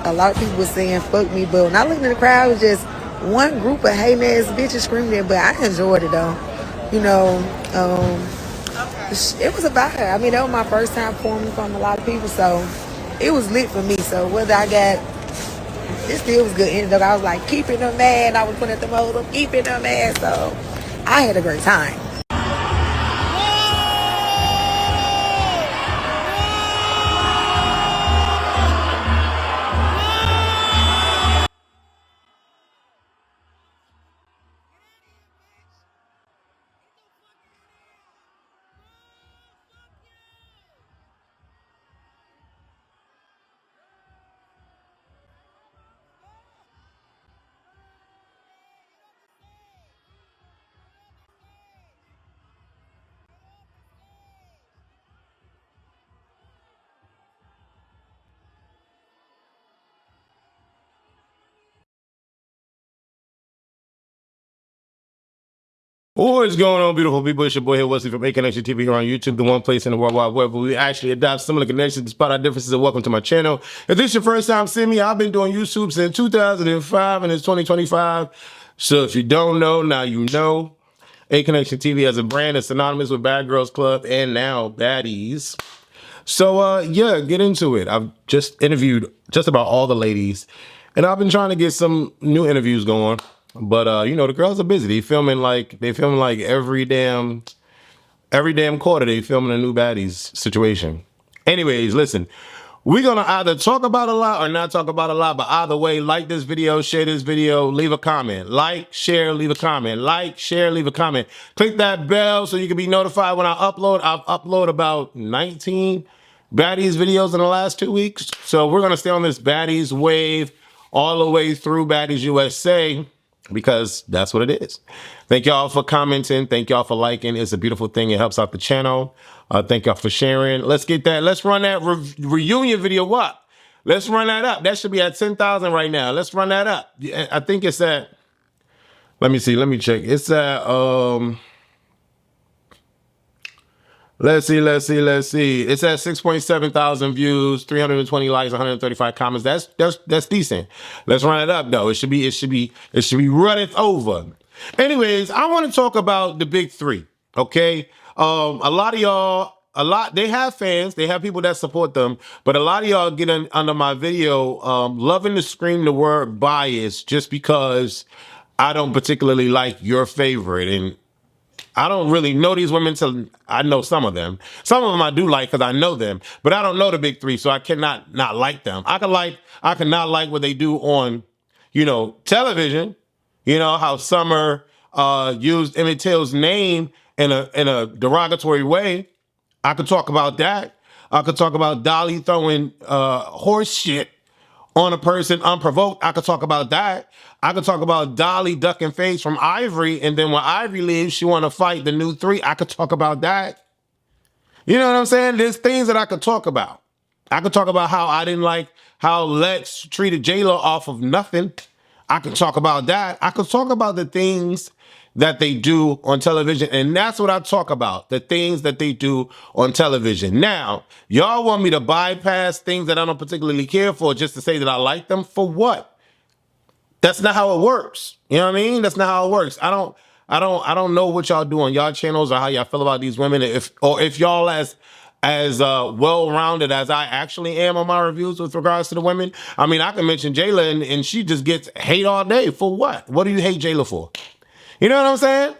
a lot of people were saying fuck me, but when I looked in the crowd, it was just one group of hating ass bitches screaming it, but I enjoyed it though. You know, it was a vibe. I mean, that was my first time performing in front of a lot of people, so it was lit for me. So whether I got, it still was good ending. I was like keeping them mad. I was putting at the most, I'm keeping them mad. So I had a great time. What is going on, beautiful people? It's your boy here, Wesley from A Connection TV here on YouTube, the one place in the World Wide Web where we actually adopt similar connections despite our differences. And welcome to my channel. If this is your first time seeing me, I've been doing YouTube since 2005 and it's 2025. So if you don't know, now you know. A Connection TV as a brand is synonymous with Bad Girls Club and now Baddies. So yeah, get into it. I've just interviewed just about all the ladies and I've been trying to get some new interviews going. But you know, the girls are busy. They filming like every damn quarter. They filming a new baddies situation. Anyways, listen, we're gonna either talk about a lot or not talk about a lot. But either way, like this video, share this video, leave a comment. Like, share, leave a comment. Like, share, leave a comment. Click that bell so you can be notified when I upload. I've uploaded about 19 baddies videos in the last 2 weeks. So we're gonna stay on this baddies wave all the way through Baddies USA. Because that's what it is. Thank y'all for commenting. Thank y'all for liking. It's a beautiful thing. It helps out the channel. Thank y'all for sharing. Let's get that. Let's run that reunion video up. Let's run that up. That should be at 10,000 right now. Let's run that up. I think it's at, let me see. Let me check. It's at, let's see. It's at 6.7 thousand views, 320 likes, 135 comments. That's decent. Let's run it up though. It should be running over. Anyways, I want to talk about the big three. Okay. A lot of y'all, they have fans, they have people that support them, but a lot of y'all get under my video, loving to scream the word bias just because I don't particularly like your favorite. And I don't really know these women till I know some of them. Some of them I do like because I know them, but I don't know the big three, so I cannot not like them. I can not like what they do on, you know, television. You know how Summer used Emmett Till's name in a derogatory way. I could talk about that. I could talk about Dolly throwing horse shit on a person unprovoked. I could talk about that. I could talk about Dolly ducking face from Ivory, and then when Ivory leaves, she want to fight the new three. I could talk about that. You know what I'm saying? There's things that I could talk about. I could talk about how I didn't like how Lex treated J-Lo off of nothing. I could talk about that. I could talk about the things that they do on television, and that's what I talk about, the things that they do on television. Now, y'all want me to bypass things that I don't particularly care for just to say that I like them? For what? That's not how it works. You know what I mean? That's not how it works. I don't know what y'all do on y'all channels or how y'all feel about these women, if y'all as well-rounded as I actually am on my reviews with regards to the women. I mean, I can mention Jayla and she just gets hate all day. For what? What do you hate Jayla for? You know what I'm saying?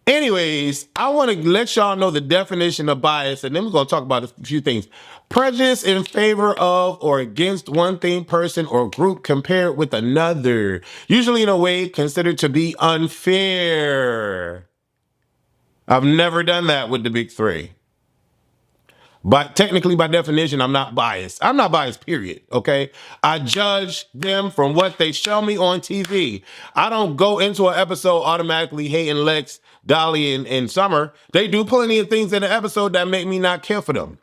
Anyways, I want to let y'all know the definition of bias, and then we're going to talk about a few things. Prejudice in favor of or against one thing, person, or group compared with another, usually in a way considered to be unfair. I've never done that with the big three. But technically, by definition, I'm not biased. I'm not biased, period, okay? I judge them from what they show me on TV. I don't go into an episode automatically hating Lex, Dolly, and Summer. They do plenty of things in the episode that make me not care for them.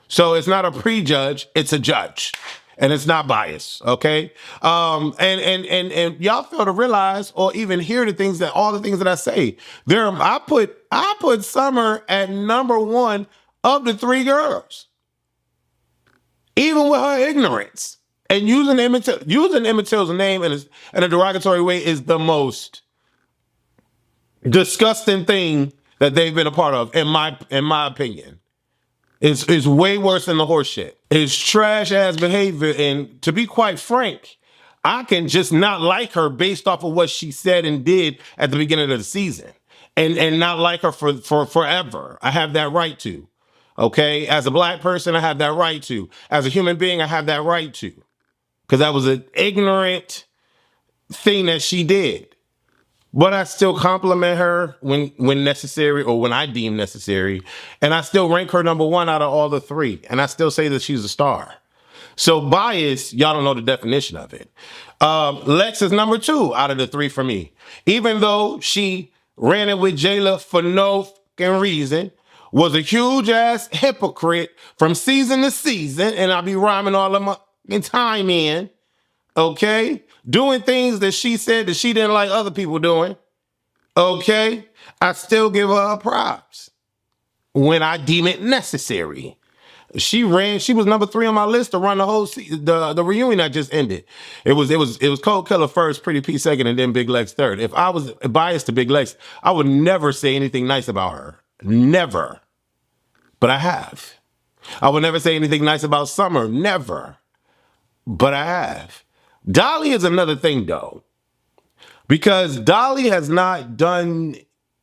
So it's not a prejudge, it's a judge. And it's not biased, okay? And y'all fail to realize or even hear all the things that I say. I put Summer at #1 of the three girls. Even with her ignorance. And using Emmett Till's name in a derogatory way is the most disgusting thing that they've been a part of, in my opinion. It's way worse than the horse shit. It's trash ass behavior, and to be quite frank, I can just not like her based off of what she said and did at the beginning of the season, and not like her for forever. I have that right to. Okay, as a black person, I have that right to. As a human being, I have that right to, because that was an ignorant thing that she did. But I still compliment her when necessary, or when I deem necessary. And I still rank her number one out of all the three. And I still say that she's a star. So bias, y'all don't know the definition of it. Lex is number two out of the three for me. Even though she ran it with Jayla for no fucking reason, was a huge ass hypocrite from season to season. And I'll be rhyming all of my time in. Okay? Doing things that she said that she didn't like other people doing. Okay? I still give her props when I deem it necessary. She was number 3 on my list to run the whole the reunion that just ended. It was koldkilla first, Pretty P second, and then biglex third. If I was biased to biglex, I would never say anything nice about her. Never. But I have. I would never say anything nice about Summer. Never. But I have. Dolly is another thing, though, because Dolly has not done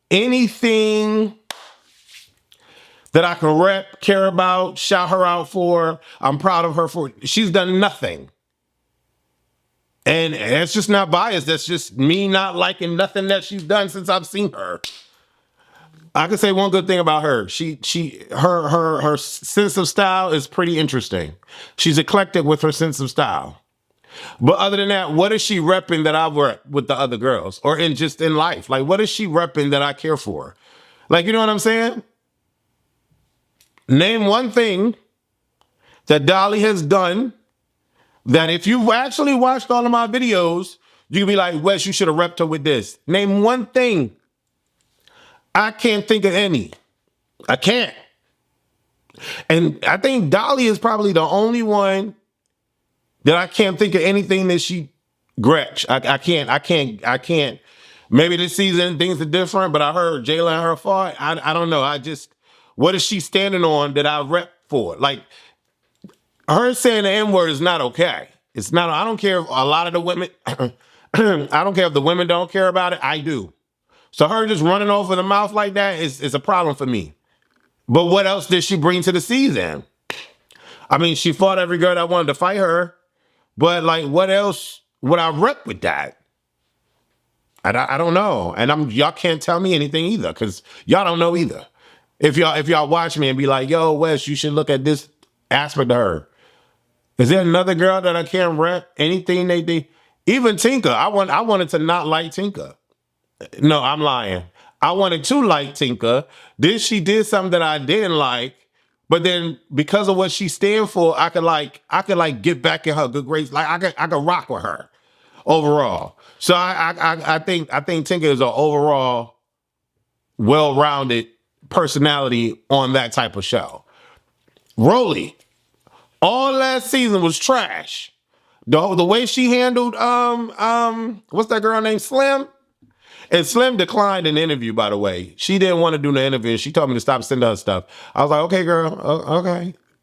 anything that I can rep, care about, shout her out for. I'm proud of her for. She's done nothing. And that's just not biased. That's just me not liking nothing that she's done since I've seen her. I can say one good thing about her. Her sense of style is pretty interesting. She's eclectic with her sense of style. But other than that, what is she repping that I rep with the other girls, or just in life? Like, what is she repping that I care for? Like, you know what I'm saying? Name one thing that Dolly has done that if you've actually watched all of my videos, you can be like, Wes, you should have repped her with this. Name one thing. I can't think of any. I can't. And I think Dolly is probably the only one that I can't think of anything that she gretch. I can't. Maybe this season things are different, but I heard Jayla and her fought. I don't know. What is she standing on that I rep for? Like, her saying the N-word is not okay. It's not. I don't care if a lot of the women, I don't care if the women don't care about it. I do. So her just running off with the mouth like that is a problem for me. But what else did she bring to the season? I mean, she fought every girl that wanted to fight her. But like, what else would I rep with that? I don't know. And y'all can't tell me anything either, because y'all don't know either. If y'all watch me and be like, yo, Wes, you should look at this aspect of her. Is there another girl that I can't rep? Anything they did? Even Tinka. I wanted to not like Tinka. No, I'm lying. I wanted to like Tinka. Then she did something that I didn't like. But then because of what she stand for, I could get back in her good grace. Like I could rock with her overall. So I think Tinka is an overall well-rounded personality on that type of show. Rollie, all last season was trash. The way she handled what's that girl named Slim? And Slim declined an interview, by the way. She didn't want to do the interview. She told me to stop sending her stuff. I was like, okay, girl.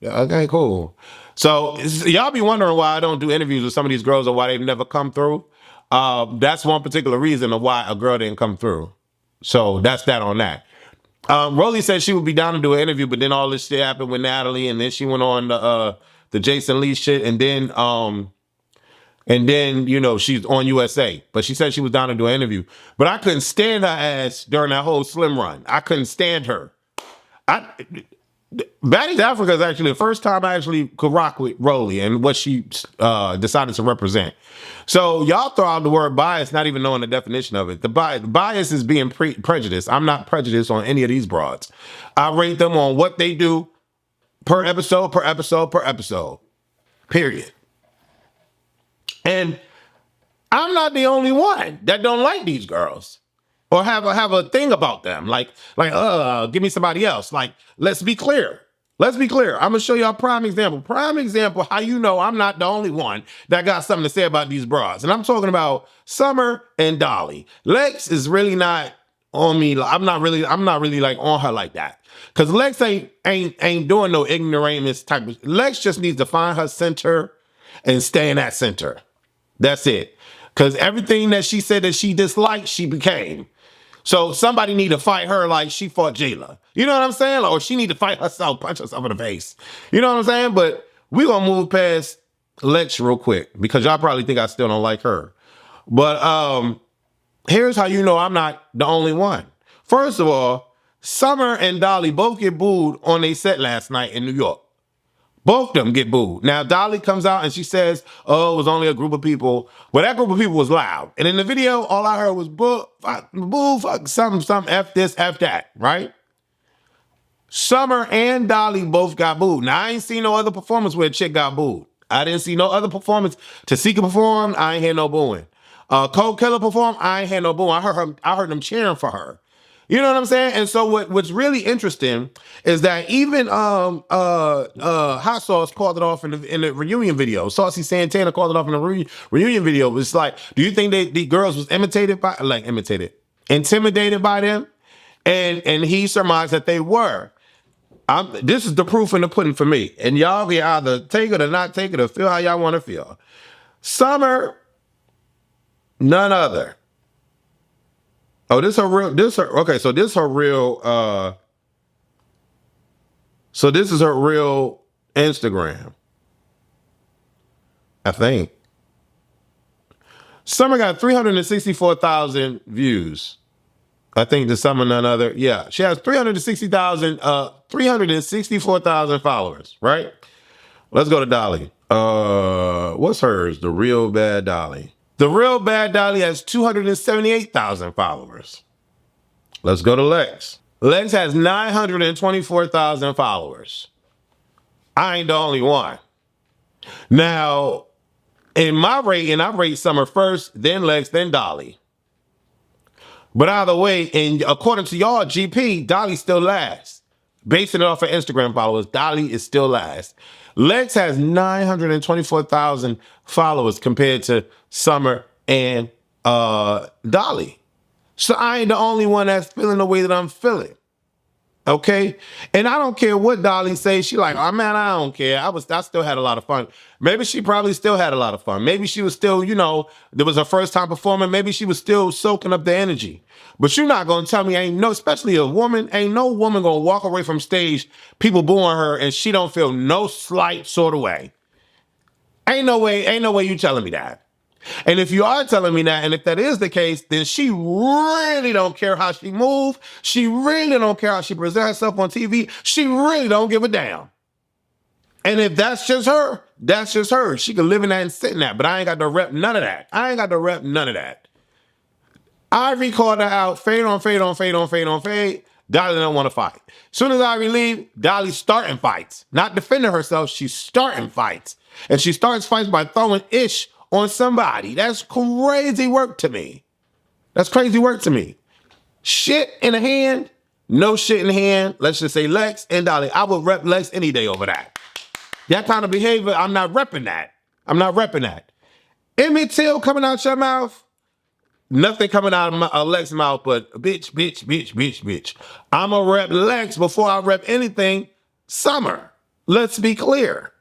Okay, cool. So y'all be wondering why I don't do interviews with some of these girls or why they've never come through. That's one particular reason of why a girl didn't come through. So that's that on that. Rollie said she would be down to do an interview, but then all this shit happened with Natalie, and then she went on the Jason Lee shit, and then, you know, she's on USA. But she said she was down to do an interview. But I couldn't stand her ass during that whole Slim run. I couldn't stand her. Baddies Africa is actually the first time I actually could rock with Rollie and what she decided to represent. So y'all throw out the word bias, not even knowing the definition of it. The bias is being prejudiced. I'm not prejudiced on any of these broads. I rate them on what they do per episode. Period. And I'm not the only one that don't like these girls or have a thing about them. Like, give me somebody else. Like, let's be clear. Let's be clear. I'm gonna show y'all prime example. Prime example how you know I'm not the only one that got something to say about these bras. And I'm talking about Summer and Dolly. Lex is really not on me. I'm not really like on her like that. Cause Lex ain't doing no ignoramus type of. Lex just needs to find her center and stay in that center. That's it. Cause everything that she said that she disliked, she became. So somebody need to fight her like she fought Jayla. You know what I'm saying? Or she need to fight herself, punch herself in the face. You know what I'm saying? But we're going to move past Lex real quick because y'all probably think I still don't like her. But here's how you know I'm not the only one. First of all, Summer and Dolly both get booed on their set last night in New York. Both of them get booed. Now, Dolly comes out and she says, oh, it was only a group of people. Well, that group of people was loud. And in the video, all I heard was boo, fuck, something, F this, F that, right? Summer and Dolly both got booed. Now, I ain't seen no other performance where a chick got booed. I didn't see no other performance. Tesehki performed, I ain't hear no booing. Koldkilla performed, I ain't hear no booing. I heard them cheering for her. You know what I'm saying? And so what's really interesting is that even Hot Sauce called it off in the reunion video. Saucy Santana called it off in the reunion video. It's like, do you think the girls was intimidated by them? And he surmised that they were. This is the proof in the pudding for me. And y'all can either take it or not take it or feel how y'all want to feel. Summer, none other. Oh, this is her real Instagram. I think. Summer got 364,000 views. I think the Summer none other. Yeah, she has 364,000 followers, right? Let's go to Dolly. What's hers? The Real Bad Dolly. The Real Bad Dolly has 278,000 followers. Let's go to Lex. Lex has 924,000 followers. I ain't the only one. Now, in my rating, I rate Summer first, then Lex, then Dolly. But either way, and according to y'all, GP, Dolly still last. Basing it off of Instagram followers, Dolly is still last. Lex has 924,000 followers compared to Summer and Dolly. So I ain't the only one that's feeling the way that I'm feeling. Okay? And I don't care what Dolly says. She like, oh man, I don't care. I still had a lot of fun. Maybe she probably still had a lot of fun. Maybe she was still, there was her first time performing. Maybe she was still soaking up the energy. But you're not going to tell me, especially a woman, ain't no woman going to walk away from stage, people booing her, and she don't feel no slight sort of way. Ain't no way you telling me that. And if you are telling me that, and if that is the case, then she really don't care how she move. She really don't care how she presents herself on TV. She really don't give a damn. And if that's just her, that's just her. She can live in that and sit in that. But I ain't got to rep none of that. Ivory called her out, fade on fade on fade on fade on fade. Dolly don't want to fight. Soon as Ivory leave, Dolly's starting fights. Not defending herself, she's starting fights. And she starts fights by throwing ish on somebody. That's crazy work to me. Shit in the hand, no shit in the hand. Let's just say Lex and Dolly. I would rep Lex any day over that. That kind of behavior, I'm not repping that. Emmett Till coming out your mouth. Nothing coming out of Lex's mouth but bitch. I'm a rep Lex before I rep anything Summer. Let's be clear.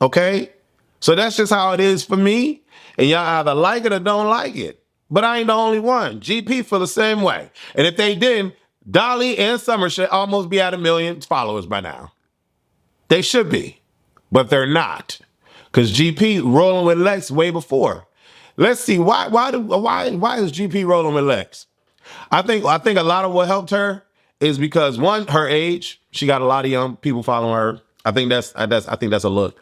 Okay? So that's just how it is for me. And y'all either like it or don't like it. But I ain't the only one. GP feel the same way. And if they didn't, Dolly and Summer should almost be at 1 million followers by now. They should be. But they're not. Because GP rolling with Lex way before. Let's see, why is GP rolling with Lex? I think a lot of what helped her is because, one, her age. She got a lot of young people following her. I think that's a look.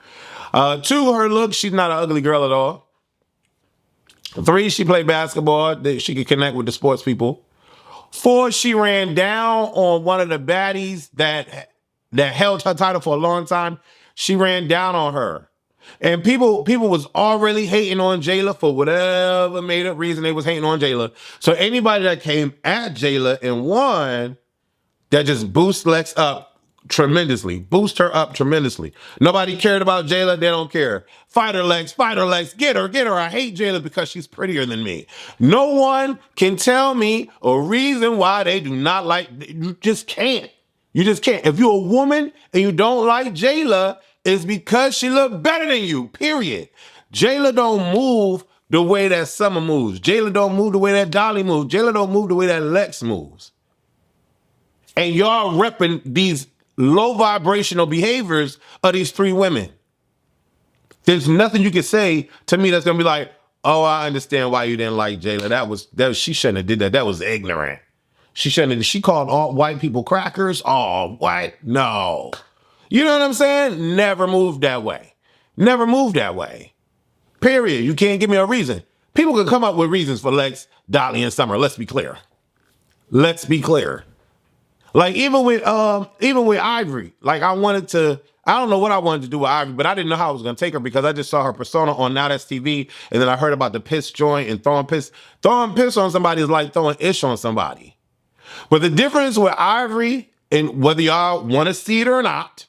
2, her look, she's not an ugly girl at all. 3, she played basketball. She could connect with the sports people. 4, she ran down on one of the baddies that held her title for a long time. She ran down on her. And people was already hating on Jayla for whatever made up reason they was hating on Jayla. So anybody that came at Jayla and won, that just boosts Lex up tremendously. Boost her up tremendously. Nobody cared about Jayla. They don't care. Fight her, Lex. Fight her, Lex. Get her, get her. I hate Jayla because she's prettier than me. No one can tell me a reason why they do not like. You just can't. You just can't. If you're a woman and you don't like Jayla, it's because she look better than you, period. Jayla don't move the way that Summer moves. Jayla don't move the way that Dolly moves. Jayla don't move the way that Lex moves. And y'all repping these low vibrational behaviors of these three women. There's nothing you can say to me that's gonna be like, oh, I understand why you didn't like Jayla. She shouldn't have did that. That was ignorant. She called all white people crackers. All white? No. You know what I'm saying? Never moved that way. Never moved that way. Period. You can't give me a reason. People can come up with reasons for Lex, Dolly, and Summer. Let's be clear. Let's be clear. Like even with Ivory, like I don't know what I wanted to do with Ivory, but I didn't know how I was gonna take her because I just saw her persona on Now That's TV, and then I heard about the piss joint and throwing piss. Throwing piss on somebody is like throwing ish on somebody. But the difference with Ivory, and whether y'all want to see it or not,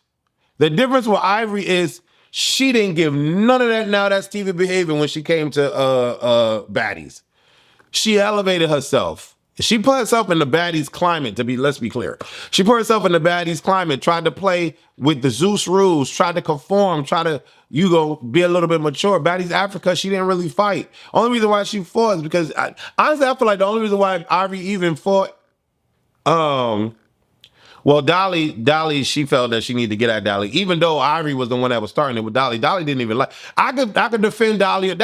the difference with Ivory is she didn't give none of that Now That's TV behavior when she came to Baddies. She elevated herself. She put herself in the Baddies climate, let's be clear. She put herself in the Baddies climate, tried to play with the Zeus rules, tried to conform, be a little bit mature. Baddies Africa, she didn't really fight. Only reason why she fought is because, honestly, I feel like the only reason why Ivory even fought, well, Dolly, she felt that she needed to get at Dolly, even though Ivory was the one that was starting it with Dolly. Dolly didn't even like. I could defend Dolly. I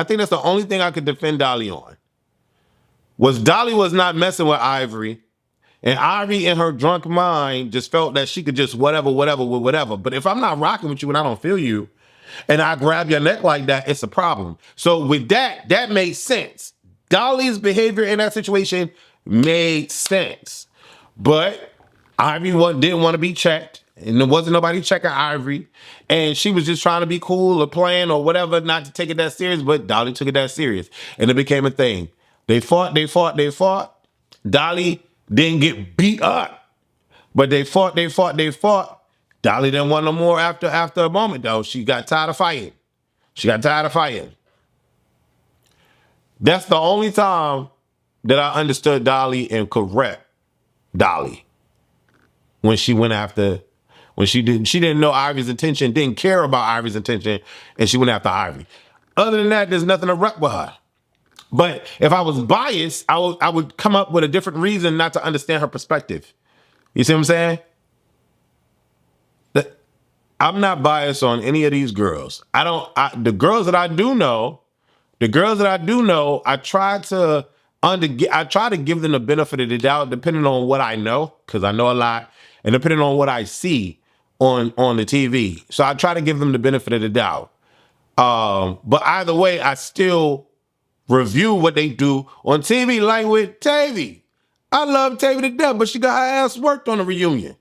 think that's the only thing I could defend Dolly on. Was Dolly was not messing with Ivory, and Ivory in her drunk mind just felt that she could just whatever. But if I'm not rocking with you and I don't feel you, and I grab your neck like that, it's a problem. So with that made sense. Dolly's behavior in that situation made sense, but Ivory didn't want to be checked, and there wasn't nobody checking Ivory, and she was just trying to be cool or playing or whatever, not to take it that serious, but Dolly took it that serious, and it became a thing. They fought. Dolly didn't get beat up, but they fought. Dolly didn't want no more after a moment, though. She got tired of fighting. That's the only time that I understood Dolly and correct Dolly. When she didn't know Ivory's intention, didn't care about Ivory's intention, and she went after Ivory. Other than that, there's nothing to rep with her. But if I was biased, I would come up with a different reason not to understand her perspective. You see what I'm saying? I'm not biased on any of these girls. The girls that I do know, I try to give them the benefit of the doubt, depending on what I know, because I know a lot, and depending on what I see on the TV. So I try to give them the benefit of the doubt. But either way, I still review what they do on TV, like with Tavi. I love Tavi to death, but she got her ass worked on the reunion.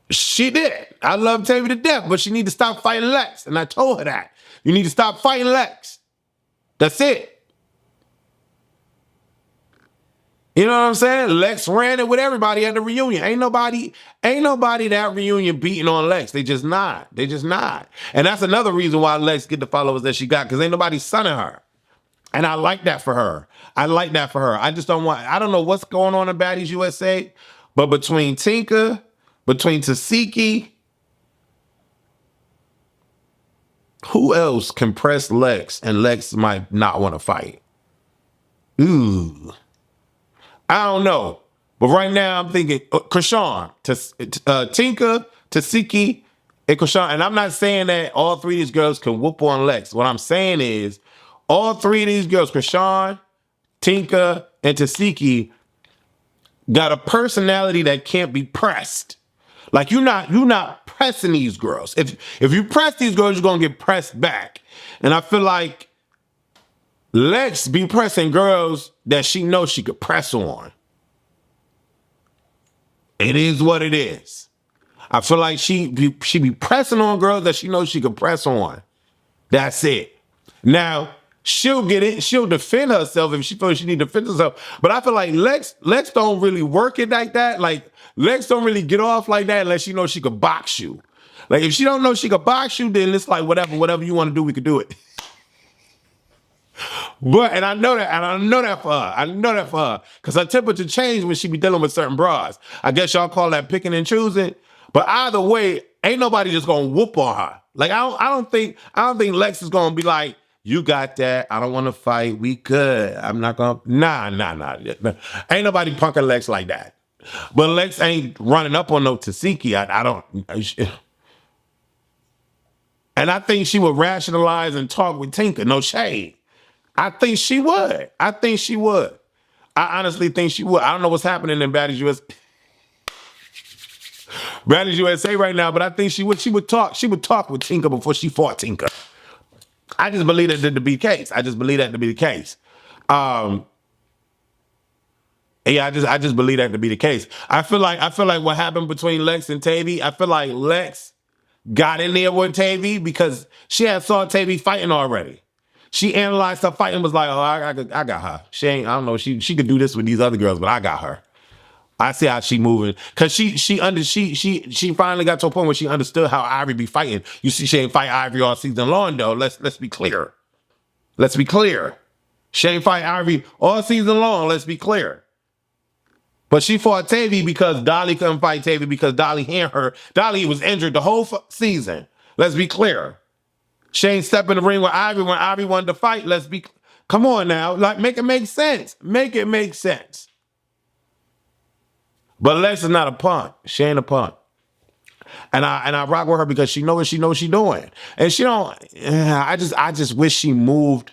She did. I love Tavi to death, but she need to stop fighting Lex. And I told her that. You need to stop fighting Lex. That's it. You know what I'm saying? Lex ran it with everybody at the reunion. Ain't nobody that reunion beating on Lex. They just not. And that's another reason why Lex get the followers that she got, because ain't nobody sunning her. And I like that for her. I just don't know what's going on in Baddies USA, but between tesehki, who else can press Lex and Lex might not want to fight? Ooh. I don't know. But right now I'm thinking chrisean, Tinka, tesehki, and chrisean. And I'm not saying that all three of these girls can whoop on Lex. What I'm saying is all three of these girls, chrisean, Tinka, and tesehki, got a personality that can't be pressed. Like you're not pressing these girls. If you press these girls, you're gonna get pressed back. And I feel like Lex be pressing girls that she knows she could press on. It is what it is. I feel like she be pressing on girls that she knows she could press on. That's it. Now, she'll get it. She'll defend herself if she feels she need to defend herself. But I feel like Lex don't really work it like that. Like Lex don't really get off like that unless she knows she could box you. Like if she don't know she could box you, then it's like whatever you want to do, we could do it. But and I know that for her. I know that for her. Because her temperature changed when she be dealing with certain bras. I guess y'all call that picking and choosing. But either way, ain't nobody just gonna whoop on her. Like I don't think Lex is gonna be like, you got that. I don't want to fight. We good. I'm not gonna. Nah. Ain't nobody punking Lex like that. But Lex ain't running up on no tesehki. I don't. And I think she would rationalize and talk with Tinker. No shade. I think she would. I honestly think she would. I don't know what's happening in Baddies USA. Baddies USA right now, but I think she would talk with Tinker before she fought Tinker. I just believe that to be the case. Yeah, I just believe that to be the case. I feel like what happened between Lex and Tavi, I feel like Lex got in there with Tavi because she had saw Tavi fighting already. She analyzed her fight and was like, oh, I got her. I don't know, she could do this with these other girls, but I got her. I see how she moving. Cause she finally got to a point where she understood how Ivory be fighting. You see, she ain't fight Ivory all season long though. Let's be clear. She ain't fight Ivory all season long, let's be clear. But she fought Tavi because Dolly couldn't fight Tavi because Dolly hit her. Dolly was injured the whole season. Let's be clear. She ain't step in the ring with Ivory when Ivory wanted to fight. Come on now. Like, make it make sense. But Lex is not a punk. She ain't a punk. And I rock with her because she knows what she doing. And she don't, I just wish she moved.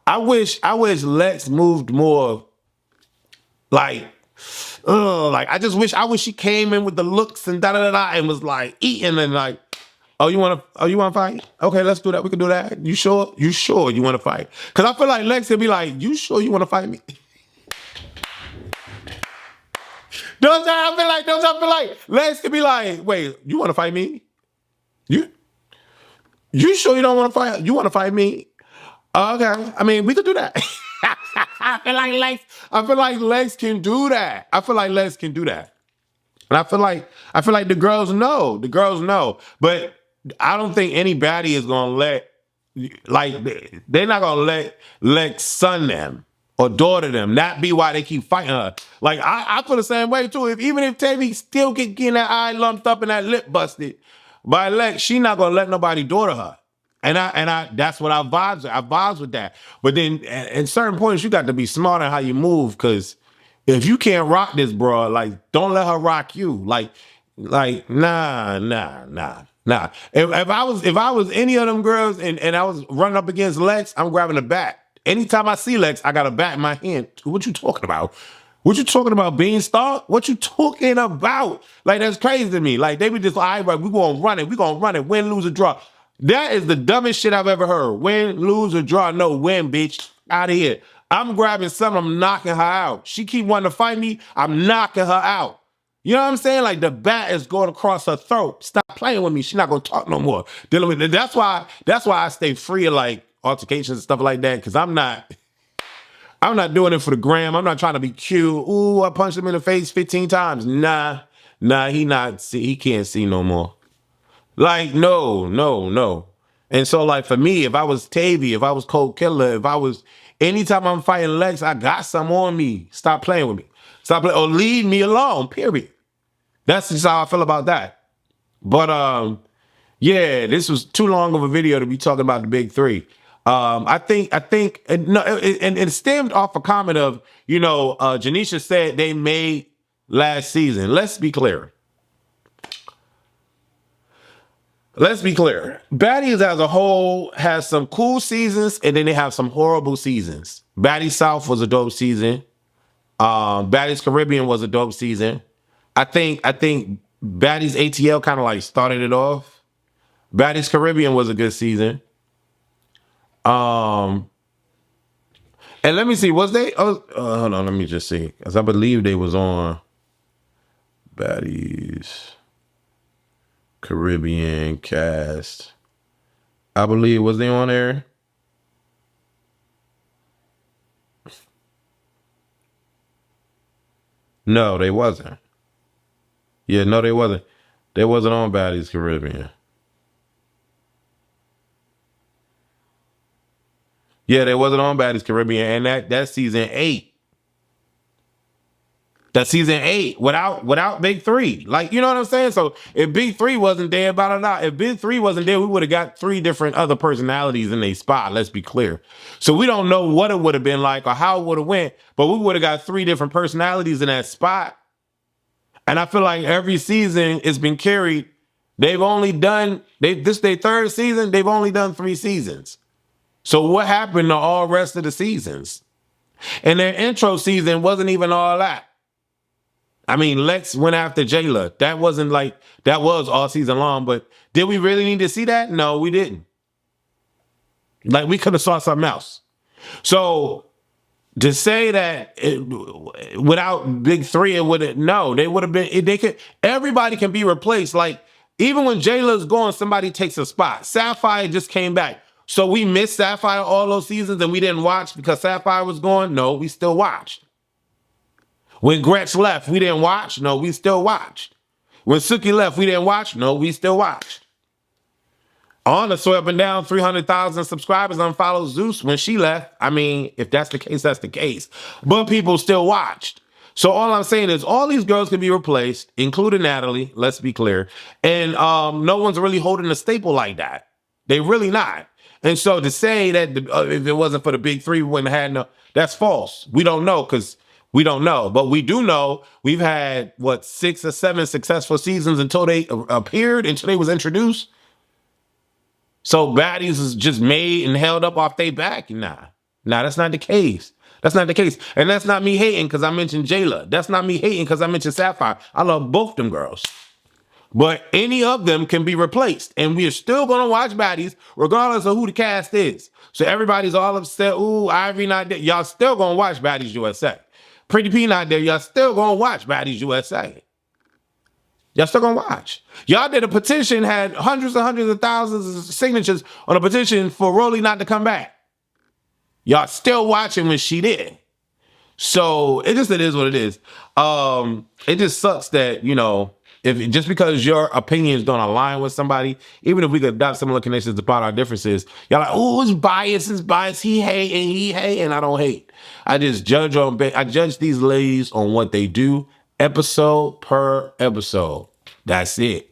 I wish Lex moved more like I wish she came in with the looks and da and was like eating and like, oh, you want to fight? Okay, let's do that. We can do that. You sure you want to fight? Because I feel like Lex would be like, you sure you want to fight me? Don't I feel like Lex could be like, wait, you want to fight me? You sure you don't want to fight? You want to fight me? Okay, I mean, we could do that. I feel like Lex can do that. And I feel like the girls know. But I don't think any baddie is gonna let, like, they're not gonna let Lex son them or daughter them. That be why they keep fighting her. Like I feel the same way too. Even if Tavi still getting that eye lumped up and that lip busted by Lex, she not gonna let nobody daughter her. And I that's what I vibes with that. But then at certain points you got to be smart on how you move, because if you can't rock this bro, like don't let her rock you. Like nah. If I was any of them girls and I was running up against Lex, I'm grabbing a bat. Anytime I see Lex, I got a bat in my hand. What you talking about? What you talking about, Beanstalk? What you talking about? Like, that's crazy to me. Like, they be just like, all right, we gonna run it, win, lose, or draw. That is the dumbest shit I've ever heard. Win, lose, or draw. No, win, bitch. Out of here. I'm grabbing something, I'm knocking her out. She keep wanting to fight me, I'm knocking her out. You know what I'm saying? Like, the bat is going across her throat. Stop playing with me. She's not gonna talk no more. Dealing with it. That's why I stay free of like altercations and stuff like that, because I'm not doing it for the gram. I'm not trying to be cute. Ooh, I punched him in the face 15 times. Nah, he can't see no more. Like, no. And so, like, for me, if I was Tavi, if I was koldkilla, anytime I'm fighting Lex, I got some on me. Stop playing with me. Or leave me alone, period. That's just how I feel about that. But, yeah, this was too long of a video to be talking about the big three. I think, and it stemmed off a comment of, Janisha said they made last season. Let's be clear. Baddies as a whole has some cool seasons, and then they have some horrible seasons. Baddies South was a dope season. Baddies Caribbean was a dope season. I think Baddies ATL kind of like started it off. Baddies Caribbean was a good season. And let me see, was they? Hold on, let me just see, because I believe they was on Baddies Caribbean cast. I believe, was they on there? No, they wasn't. Yeah, no, they wasn't. They wasn't on Baddies Caribbean. Yeah, they wasn't on Baddies Caribbean, and that's season 8. That's season 8 without BIG3. Like, you know what I'm saying? So if BIG3 wasn't there, about it not. If BIG3 wasn't there, we would have got 3 different other personalities in a spot. Let's be clear. So we don't know what it would have been like or how it would have went, but we would have got 3 different personalities in that spot. And I feel like every season it's been carried. They've only done this their 3rd season. They've only done 3 seasons. So what happened to all rest of the seasons? And their intro season wasn't even all that. I mean, Lex went after Jayla. That wasn't like, that was all season long, but did we really need to see that? No, we didn't. Like, we could have saw something else. So to say that without BIG3, it would have, no, they would have been, they could, everybody can be replaced. Like, even when Jayla's gone, somebody takes a spot. Sapphire just came back. So we missed Sapphire all those seasons and we didn't watch because Sapphire was gone? No, we still watched. When Gretch left, we didn't watch? No, we still watched. When Suki left, we didn't watch? No, we still watched. Ahna so up and down 300,000 subscribers, unfollowed Zeus when she left. I mean, if that's the case, that's the case. But people still watched. So all I'm saying is all these girls can be replaced, including Natalie, let's be clear. And no one's really holding a staple like that. They really not. And so to say that if it wasn't for the BIG3, we wouldn't have had no, that's false. We don't know because we don't know. But we do know we've had, what, 6 or 7 successful seasons until they appeared, until they was introduced. So Baddies is just made and held up off their back? Nah, that's not the case. That's not the case. And that's not me hating because I mentioned Jayla. That's not me hating because I mentioned Sapphire. I love both them girls. But any of them can be replaced. And we are still going to watch Baddies regardless of who the cast is. So everybody's all upset. Ooh, Ivory not there. Y'all still going to watch Baddies USA. Pretty P not there. Y'all still going to watch Baddies USA. Y'all still going to watch. Y'all did a petition, had hundreds and hundreds of thousands of signatures on a petition for Rollie not to come back. Y'all still watching when she did. So it is what it is. It just sucks that, you know, if just because your opinions don't align with somebody, even if we could adopt similar connections about our differences, y'all like, oh, it's biased. He hating. I don't hate. I just judge these ladies on what they do, episode per episode. That's it.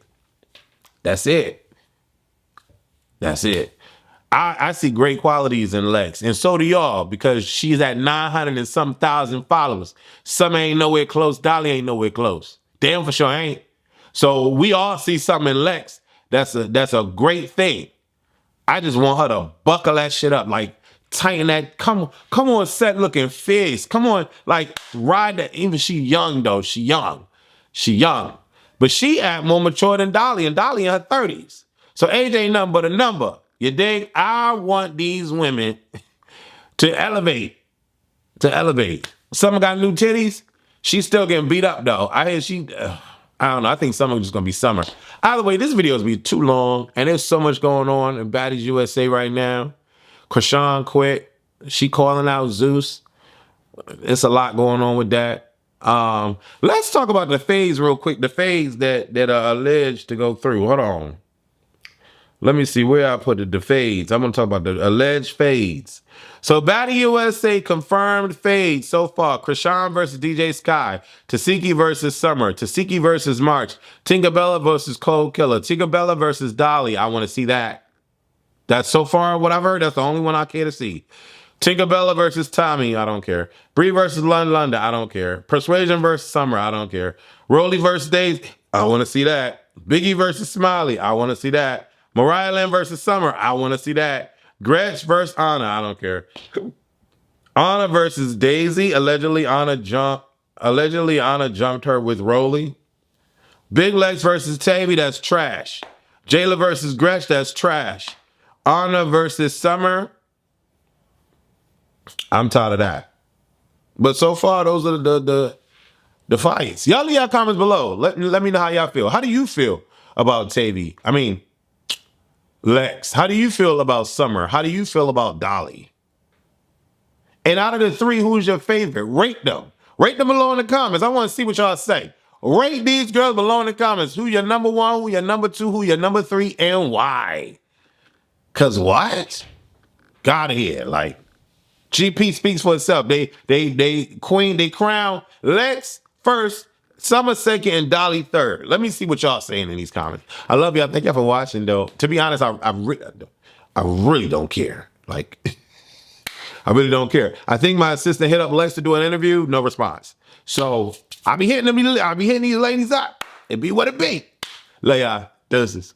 I see great qualities in Lex, and so do y'all, because she's at 900 and some thousand followers. Some ain't nowhere close. Dolly ain't nowhere close. Damn for sure ain't. So we all see something in Lex that's a great thing. I just want her to buckle that shit up, like tighten that. Come on, set looking fierce. Come on, like ride that. Even she young though. She young, but she act more mature than Dolly, and Dolly in her 30s. So age ain't nothing but a number. You dig? I want these women to elevate. Summer got new titties. She's still getting beat up though. I hear I don't know. I think Summer just gonna be Summer. Either way, this video is gonna be too long, and there's so much going on in Baddies USA right now. Chrisean quit. She calling out Zeus. It's a lot going on with that. Let's talk about the fades real quick. The fades that are alleged to go through. Hold on. Let me see where I put the fades. I'm going to talk about the alleged fades. So Baddies USA confirmed fades so far. Chrisean versus DJ Sky. Tesehki versus Summer. Tesehki versus March. Tinkabella versus Koldkilla. Tinkabella versus Dolly. I want to see that. That's so far what I've heard. That's the only one I care to see. Tinkabella versus Tommie. I don't care. Bree versus London. I don't care. Persuasion versus Summer. I don't care. Rollie versus Daisy. I want to see that. Biggie versus Smiley. I want to see that. Mariahlynn versus Summer. I want to see that. Gretch versus Ahna. I don't care. Ahna versus Daisy. Allegedly, Ahna jumped her with Rollie. Biglex versus Tavi. That's trash. Jayla versus Gretch. That's trash. Ahna versus Summer. I'm tired of that. But so far, those are the fights. Y'all leave your comments below. Let me know how y'all feel. How do you feel about Tavi? I mean, Lex. How do you feel about Summer? How do you feel about Dolly? And out of the 3, who's your favorite? Rate them. Rate them below in the comments. I want to see what y'all say. Rate these girls below in the comments. Who your number 1, who your number 2, who your number 3, and why? Cause what? Got here. Like, GP speaks for itself. They crown Lex first, Summer second, and Dolly third. Let me see what y'all saying in these comments. I love y'all. Thank y'all for watching, though. To be honest, I really don't care. Like, I really don't care. I think my assistant hit up Lex to do an interview. No response. So I'll be hitting these ladies up. It be what it be. Lay deuces.